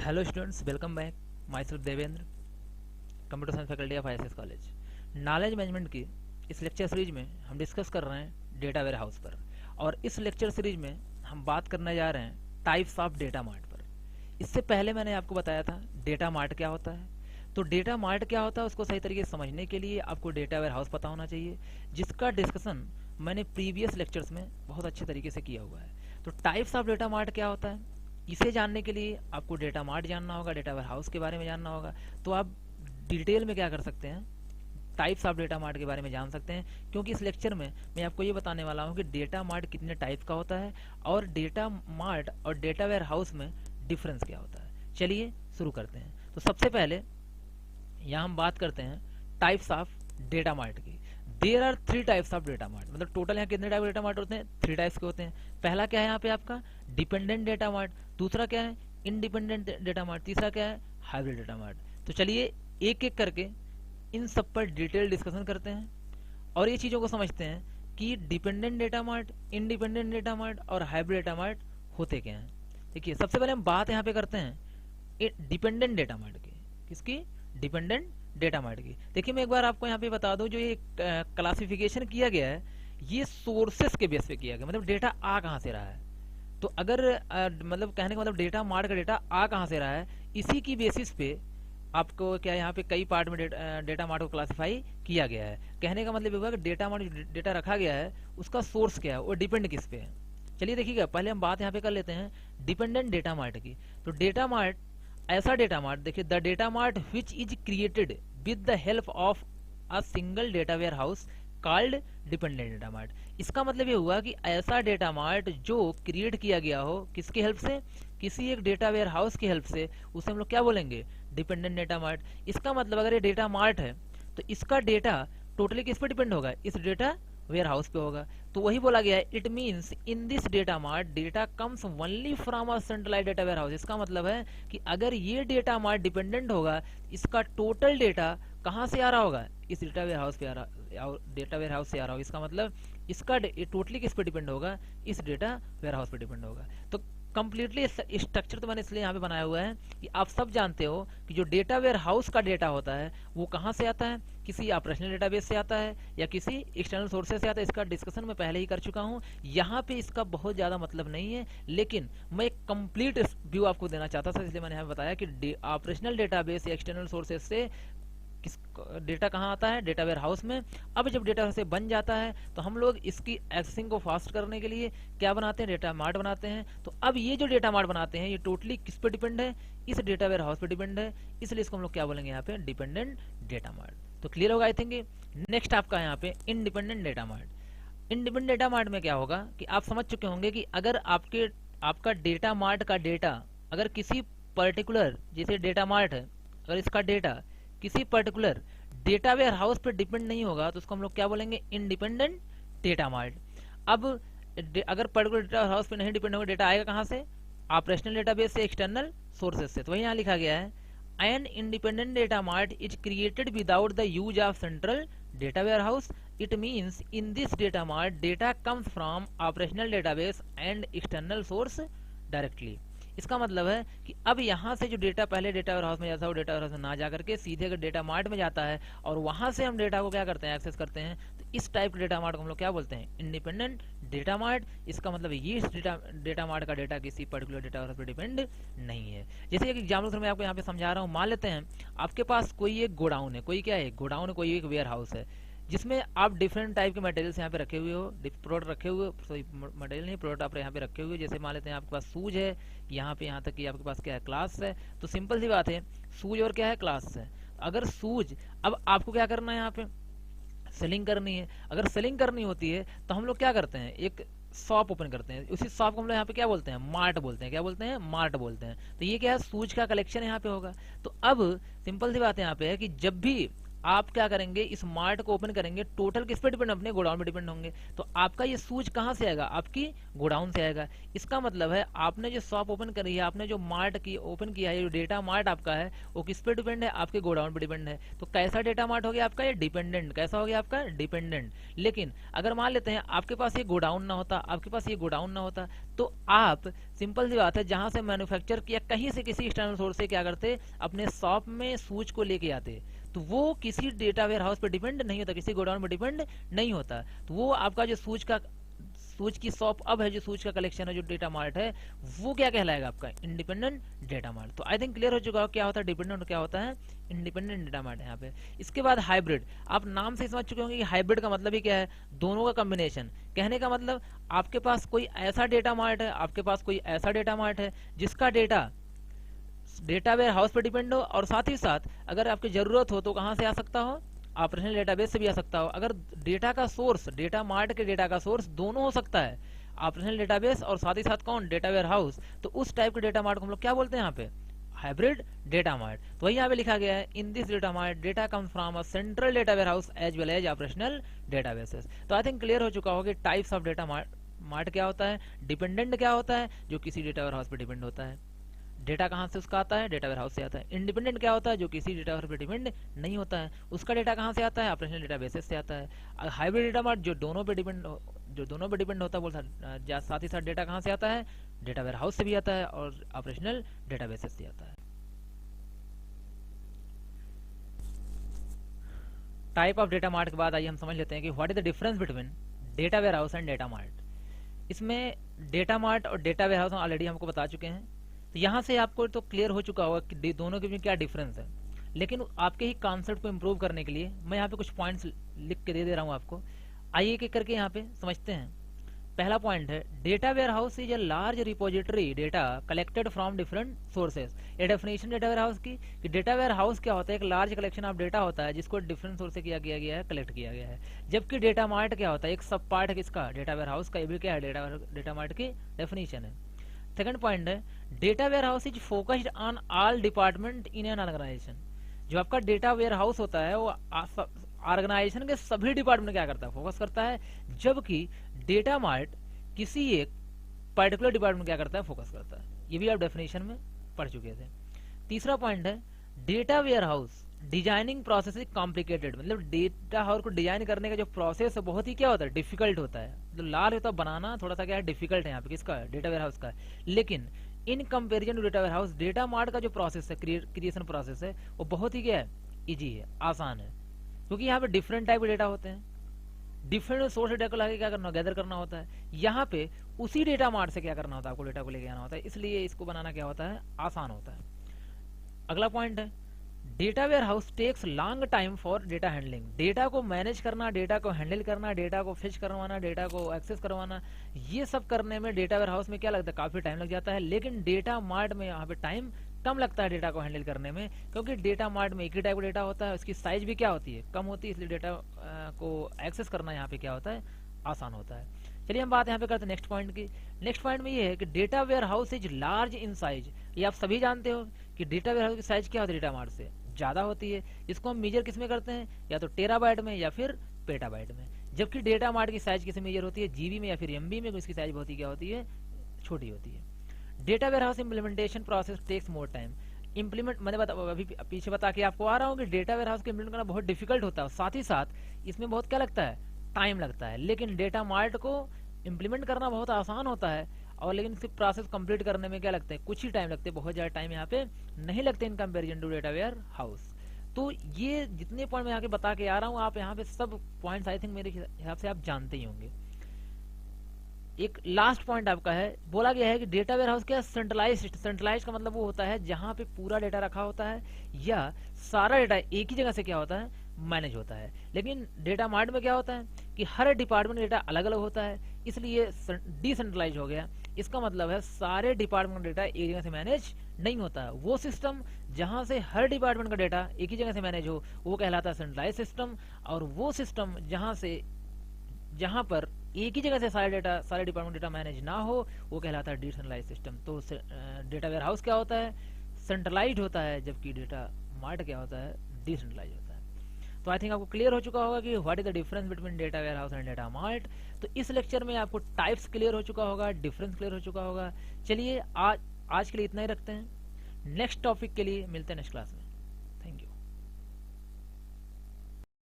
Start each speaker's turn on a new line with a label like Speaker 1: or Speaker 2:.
Speaker 1: Hello students, welcome back. My self Devendra, computer science faculty of ISS college. Knowledge management की इस lecture series में हम discuss कर रहे हैं डेटा वेयर हाउस पर। और इस लेक्चर सीरीज में हम बात करने जा रहे हैं टाइप्स ऑफ डेटा मार्ट पर। इससे पहले मैंने आपको बताया था डेटा मार्ट क्या होता है। तो डेटा मार्ट क्या होता है उसको सही तरीके से समझने के लिए आपको डेटा वेयर हाउस पता होना चाहिए, जिसका डिस्कशन मैंने प्रीवियस लेक्चर्स में बहुत अच्छे तरीके से किया हुआ है। तो टाइप्स ऑफ डेटा मार्ट क्या होता है, इसे जानने के लिए आपको डेटा मार्ट जानना होगा, डेटा वेयर हाउस के बारे में जानना होगा। तो आप डिटेल में क्या कर सकते हैं, टाइप्स ऑफ डेटा मार्ट के बारे में जान सकते हैं। क्योंकि इस लेक्चर में मैं आपको ये बताने वाला हूँ कि डेटा मार्ट कितने टाइप का होता है और डेटा मार्ट और डेटा वेयर हाउस में डिफरेंस क्या होता है। चलिए शुरू करते हैं। तो सबसे पहले यहाँ हम बात करते हैं टाइप्स ऑफ डेटा मार्ट की। There are 3 types of data mart. मतलब टोटल यहाँ कितने टाइप डेटा मार्ट होते हैं? 3 टाइप्स के होते हैं। पहला क्या है यहाँ पे आपका डिपेंडेंट डेटा मार्ट, दूसरा क्या है इंडिपेंडेंट डेटा मार्ट, तीसरा क्या है हाइब्रिड डेटा मार्ट। तो चलिए एक एक करके इन सब पर डिटेल डिस्कशन करते हैं और ये चीज़ों को समझते हैं कि dependent data mart, independent data mart और हाइब्रिड डेटा मार्ट होते क्या हैं। देखिए सबसे पहले हम बात यहाँ पे करते हैं डिपेंडेंट डेटा मार्ट की। किसकी? डिपेंडेंट डेटा मार्ट की। देखिए मैं एक बार आपको यहाँ पे बता दूं, जो ये क्लासिफिकेशन किया गया है ये सोर्सेस के बेस पे किया गया। मतलब डेटा आ कहाँ से रहा है। तो अगर मतलब कहने का मतलब डेटा मार्ट का डेटा आ कहाँ से रहा है, इसी की बेसिस पे आपको क्या यहाँ पे कई पार्ट में डेटा मार्ट को क्लासिफाई किया गया है। कहने का मतलब ये हुआ कि डेटा मार्ट डेटा रखा गया है उसका सोर्स क्या है, वो डिपेंड किस पे है। चलिए देखिएगा, पहले हम बात यहाँ पे कर लेते हैं डिपेंडेंट डेटा मार्ट की। तो डेटा मार्ट ऐसा डेटा मार्ट, देखिए the data mart which is created with the help of a single data warehouse called dependent data mart. इसका मतलब ये हुआ कि ऐसा डेटा मार्ट जो क्रिएट किया गया हो किसकी हेल्प से, किसी एक डेटा वेयर हाउस की हेल्प से, उसे हम लोग क्या बोलेंगे? Dependent data mart. इसका मतलब अगर ये डेटा मार्ट है तो इसका डेटा टोटली किस पर डिपेंड होगा? इस डेटा वेयर हाउस पे होगा। तो वही बोला गया है, it means in this data mart data comes only from a centralised data warehouse. इसका मतलब है कि अगर ये डेटा मार्ट डिपेंडेंट होगा, इसका टोटल डेटा कहाँ से आ रहा होगा? इस डेटा वेयर हाउस पे आ रहा, डेटा वेयर हाउस से आ रहा होगा। इसका मतलब इसका टोटली किस पे डिपेंड होगा? इस डेटा वेयर हाउस पे डिपेंड होगा। तो कंप्लीटली स्ट्रक्चर तो मैंने इसलिए यहाँ पे बनाया हुआ है कि आप सब जानते हो कि जो डेटा वेयर हाउस का डेटा होता है वो कहाँ से आता है? किसी ऑपरेशनल डेटाबेस से आता है या किसी एक्सटर्नल सोर्सेस से आता है। इसका डिस्कशन मैं पहले ही कर चुका हूँ, यहाँ पे इसका बहुत ज़्यादा मतलब नहीं है, लेकिन मैं एक कंप्लीट व्यू आपको देना चाहता था, इसलिए मैंने यहाँ बताया कि ऑपरेशनल डेटाबेस या एक्सटर्नल सोर्सेस से किस डेटा कहाँ आता है? डेटा वेयर हाउस में। अब जब डेटा से बन जाता है तो हम लोग इसकी एक्सेसिंग को फास्ट करने के लिए क्या बनाते हैं? डेटा मार्ट बनाते हैं। तो अब ये जो डेटा मार्ट बनाते हैं ये टोटली किस पे डिपेंड है? इस डेटा वेयर हाउस पे डिपेंड है। इसलिए इसको हम लोग क्या बोलेंगे यहाँ पे? Dependent data mart. तो क्लियर होगा आई थिंक। नेक्स्ट आपका यहाँ पे independent data mart. Independent data mart में क्या होगा कि आप समझ चुके होंगे कि अगर आपका डेटा मार्ट का डेटा अगर किसी पर्टिकुलर, जैसे डेटा मार्ट है, अगर इसका डेटा किसी पर्टिकुलर डेटा वेयर हाउस पर डिपेंड नहीं होगा तो उसको हम लोग क्या बोलेंगे? Independent data mart. अब अगर पर्टिकुलर डेटा हाउस पे नहीं डिपेंड होगा, डेटा आएगा कहाँ से? ऑपरेशनल डेटाबेस से, एक्सटर्नल सोर्सेस से। तो वही यहाँ लिखा गया है, an independent data mart is created without the use of central data warehouse. It means in this data mart data comes from operational database and external source directly. इसका मतलब है कि अब यहाँ से जो डेटा पहले डेटा वेयर हाउस में जाता है वो डेटा वेयर हाउस में ना जा करके सीधे अगर डेटा मार्ट में जाता है और वहाँ से हम डेटा को क्या करते हैं? एक्सेस करते हैं। तो इस टाइप के डेटा मार्ट को हम लोग क्या बोलते हैं? Independent data mart. इसका मतलब ये इस डेटा मार्ट का डेटा किसी पर्टिकुलर डेटा वेयर हाउस पर डिपेंड नहीं है। जैसे एक एग्जाम्पल मैं आपको यहाँ पे समझा रहा हूँ, मान लेते हैं आपके पास कोई एक गोडाउन है, कोई क्या है? गोडाउन है, कोई एक वेयर हाउस है जिसमें आप डिफरेंट टाइप के मटेरियल्स यहाँ पे रखे हुए हो, प्रोडक्ट रखे हुए, सॉरी मटेरियल नहीं, प्रोडक्ट आप यहाँ पे रखे हुए। जैसे मान लेते हैं आपके पास सूज है, यहाँ पे यहाँ तक कि आपके पास क्या है? क्लास है। तो सिंपल सी बात है, सूज और क्या है? क्लास है। अगर सूज, अब आपको क्या करना है? यहाँ पे सेलिंग करनी है। अगर सेलिंग करनी होती है तो हम लोग क्या करते हैं? एक शॉप ओपन करते हैं। उसी शॉप को हम लोग यहाँ पे क्या बोलते हैं? मार्ट बोलते हैं। क्या बोलते हैं? मार्ट बोलते हैं। तो ये क्या है? सूज का कलेक्शन यहाँ पे होगा। तो अब सिंपल सी बात यहाँ पे है कि जब भी आप क्या करेंगे, इस मार्ट को ओपन करेंगे, टोटल किस पे डिपेंड, अपने गोडाउन पे डिपेंड होंगे। तो आपका ये सूज कहाँ से आएगा, आपकी गोडाउन से आएगा। इसका मतलब है आपने जो शॉप ओपन करी है, आपने जो मार्ट की ओपन किया है, जो डेटा मार्ट आपका है वो किस पे डिपेंड है, आपके गोडाउन पे डिपेंड है। तो कैसा डेटा मार्ट हो गया आपका, ये डिपेंडेंट। कैसा हो गया आपका, डिपेंडेंट। लेकिन अगर मान लेते हैं आपके पास ये गोडाउन ना होता, आपके पास ये गोडाउन ना होता, तो आप सिंपल सी बात है जहां से मैन्युफैक्चर किया कहीं से किसी एक्सटर्नल सोर्स से क्या करते, अपने शॉप में सूज को लेके आते। तो वो किसी डेटा वेयर हाउस पे डिपेंड नहीं होता, किसी गोडाउन पे डिपेंड नहीं होता। तो वो आपका जो सूज की शॉप अब है, जो सूज का कलेक्शन है, जो डेटा मार्ट है, वो क्या कहलाएगा आपका, इंडिपेंडेंट डेटा मार्ट। तो आई थिंक क्लियर हो चुका हो क्या होता है डिपेंडेंट, क्या होता है इंडिपेंडेंट डेटा मार्ट यहाँ पे। इसके बाद हाइब्रिड, आप नाम से समझ चुके होंगे कि हाइब्रिड का मतलब ही क्या है, दोनों का कॉम्बिनेशन। कहने का मतलब आपके पास कोई ऐसा डेटा मार्ट है, आपके पास कोई ऐसा डेटा मार्ट है जिसका डेटा वेयर हाउस पर डिपेंड हो, और साथ ही साथ अगर आपकी जरूरत हो तो कहाँ से आ सकता हो, ऑपरेशनल डेटाबेस से भी आ सकता हो। अगर डेटा का सोर्स, डेटा मार्ट के डेटा का सोर्स दोनों हो सकता है, ऑपरेशनल डेटाबेस और साथ ही साथ कौन, डेटा वेयर हाउस, तो उस टाइप के डेटा मार्ट को हम लोग क्या बोलते हैं यहाँ पे, हाइब्रिड डेटा मार्ट। तो वही यहाँ पे लिखा गया है, in this data mart data comes from a central data warehouse as well as operational databases. तो आई थिंक क्लियर हो चुका होगा कि टाइप्स ऑफ डेटा मार्ट क्या होता है, डिपेंडेंट क्या होता है, जो किसी डेटा वेयर हाउस पर डिपेंड होता है, डेटा कहाँ से उसका आता है, डेटा वेयर हाउस से आता है। इंडिपेंडेंट क्या होता है, जो किसी डेटा वेयर पर डिपेंड नहीं होता है, उसका डेटा कहाँ से आता है, ऑपरेशनल डेटाबेसेस से आता है। हाइब्रिड डेटा मार्ट जो दोनों पे डिपेंड होता है, बोलता साथ ही साथ डेटा कहाँ से आता है, डेटा वेयर हाउस से भी आता है और ऑपरेशनल डेटाबेसेस से आता है। टाइप ऑफ डेटा मार्ट के बाद आइए हम समझ लेते हैं कि what is the difference between data warehouse and data mart. इसमें डेटा मार्ट और डेटा वेयर हाउस ऑलरेडी हमको बता चुके हैं, तो यहाँ से आपको तो क्लियर हो चुका होगा कि दोनों के बीच क्या डिफरेंस है। लेकिन आपके ही कॉन्सेप्ट को इम्प्रूव करने के लिए मैं यहाँ पे कुछ पॉइंट्स लिख के दे रहा हूँ आपको। आइए एक एक करके यहाँ पे समझते हैं। पहला पॉइंट है, data warehouse is a large repository data collected from different sources. ये डेफिनेशन डेटा वेयर हाउस की, कि डेटा वेयर हाउस क्या होता है, एक लार्ज कलेक्शन ऑफ डेटा होता है जिसको डिफरेंट सोर्स से किया गया है, कलेक्ट किया गया है। जबकि डेटा मार्ट क्या होता है, एक सब पार्ट है किसका, डेटा वेयर हाउस का। ये भी क्या है, डेटा मार्ट की डेफिनेशन है। सेकंड पॉइंट है, data warehouse is focused on all department in an organisation. जो आपका डेटा वेयर हाउस होता है वो ऑर्गेनाइजेशन के सभी डिपार्टमेंट क्या करता है, फोकस करता है। जबकि डेटा मार्ट किसी एक पर्टिकुलर डिपार्टमेंट क्या करता है, फोकस करता है। ये भी आप डेफिनेशन में पढ़ चुके थे। तीसरा पॉइंट है, data warehouse designing process is complicated. मतलब डेटा हाउस को डिजाइन करने का जो प्रोसेस है बहुत ही क्या होता है, डिफिकल्ट होता है। मतलब लार्ज होता है बनाना, थोड़ा सा क्या है, डिफिकल्ट है यहाँ पे, किसका, डेटा वेयर हाउस का। लेकिन in comparison to data warehouse, data mart का जो प्रोसेस है, क्रिएशन प्रोसेस है, वो बहुत ही क्या है, इजी है, आसान है। क्योंकि यहाँ पे डिफरेंट टाइप के डेटा होते हैं, डिफरेंट सोर्स डेटा को लाके क्या करना, गैदर करना होता है। यहाँ पे उसी डेटा मार्ट से क्या करना होता है, आपको डेटा को लेके आना होता है, इसलिए इसको बनाना क्या होता है, आसान होता है। अगला पॉइंट है, data warehouse takes long time for data handling. Data को मैनेज करना, डेटा को हैंडल करना, डेटा को फिच करवाना, डेटा को एक्सेस करवाना, ये सब करने में डेटा वेयर हाउस में क्या लगता है, काफी टाइम लग जाता है। लेकिन डेटा मार्ट में यहाँ पे टाइम कम लगता है डेटा को हैंडल करने में, क्योंकि डेटा मार्ट में एक ही टाइप का डेटा होता है, उसकी साइज भी क्या होती है, कम होती है, इसलिए डेटा को एक्सेस करना यहाँ पे क्या होता है, आसान होता है। चलिए हम बात यहाँ पे करते हैं नेक्स्ट पॉइंट की। नेक्स्ट पॉइंट में ये है कि data warehouse is large in size. ये आप सभी जानते हो कि डेटा वेयर हाउस की साइज क्या होती है, डेटा मार्ट से ज्यादा होती है। इसको हम मेजर किस में करते हैं, या तो टेराबाइट में या फिर पेटाबाइट में। जबकि डेटा मार्ट की साइज किस में मेजर होती है, जीबी में या फिर एमबी में, इसकी साइज बहुत ही क्या होती है, छोटी होती है। Data warehouse implementation process takes more time. Implement मैंने अभी पीछे बता के आपको आ रहा हूँ कि डेटा वेयर हाउस को इम्प्लीमेंट करना बहुत डिफिकल्ट होता है, साथ ही साथ इसमें बहुत क्या लगता है, टाइम लगता है। लेकिन डेटा मार्ट को इम्प्लीमेंट करना बहुत आसान होता है, और लेकिन इसके प्रोसेस कंप्लीट करने में क्या लगता है, कुछ ही टाइम लगते हैं, बहुत ज्यादा टाइम यहाँ पे नहीं लगते in comparison to data warehouse. तो ये जितने पॉइंट मैं यहाँ के बता के आ रहा हूँ, आप यहाँ पे सब पॉइंट्स आई थिंक मेरे हिसाब से आप जानते ही होंगे। एक लास्ट पॉइंट आपका है, बोला गया है कि डेटा वेयर हाउस क्या, सेंट्रलाइज का मतलब वो होता है जहां पे पूरा डेटा रखा होता है या सारा डेटा एक ही जगह से क्या होता है, मैनेज होता है। लेकिन डेटा मार्ट में क्या होता है कि हर डिपार्टमेंट डेटा अलग अलग होता है, इसलिए डिसेंट्रलाइज हो गया। इसका मतलब है सारे डिपार्टमेंट डेटा एक जगह से मैनेज नहीं होता है। वो सिस्टम जहां से हर डिपार्टमेंट का डेटा एक ही जगह से मैनेज हो, वो कहलाता है सेंट्रलाइज सिस्टम। और वो सिस्टम जहां पर एक ही जगह से सारे डिपार्टमेंट डेटा मैनेज ना हो, वो कहलाता है डिसेंट्रलाइज सिस्टम। तो डेटा वेयर हाउस क्या होता है, सेंट्रलाइज्ड होता है, जबकि डेटा मार्ट क्या होता है, डिसेंट्रलाइज होता है। तो आई थिंक आपको क्लियर हो चुका होगा कि what is the difference between data warehouse and data mart. तो इस लेक्चर में आपको टाइप्स क्लियर हो चुका होगा, डिफरेंस क्लियर हो चुका होगा। चलिए आज के लिए इतना ही रखते हैं, नेक्स्ट टॉपिक के लिए मिलते हैं नेक्स्ट क्लास में।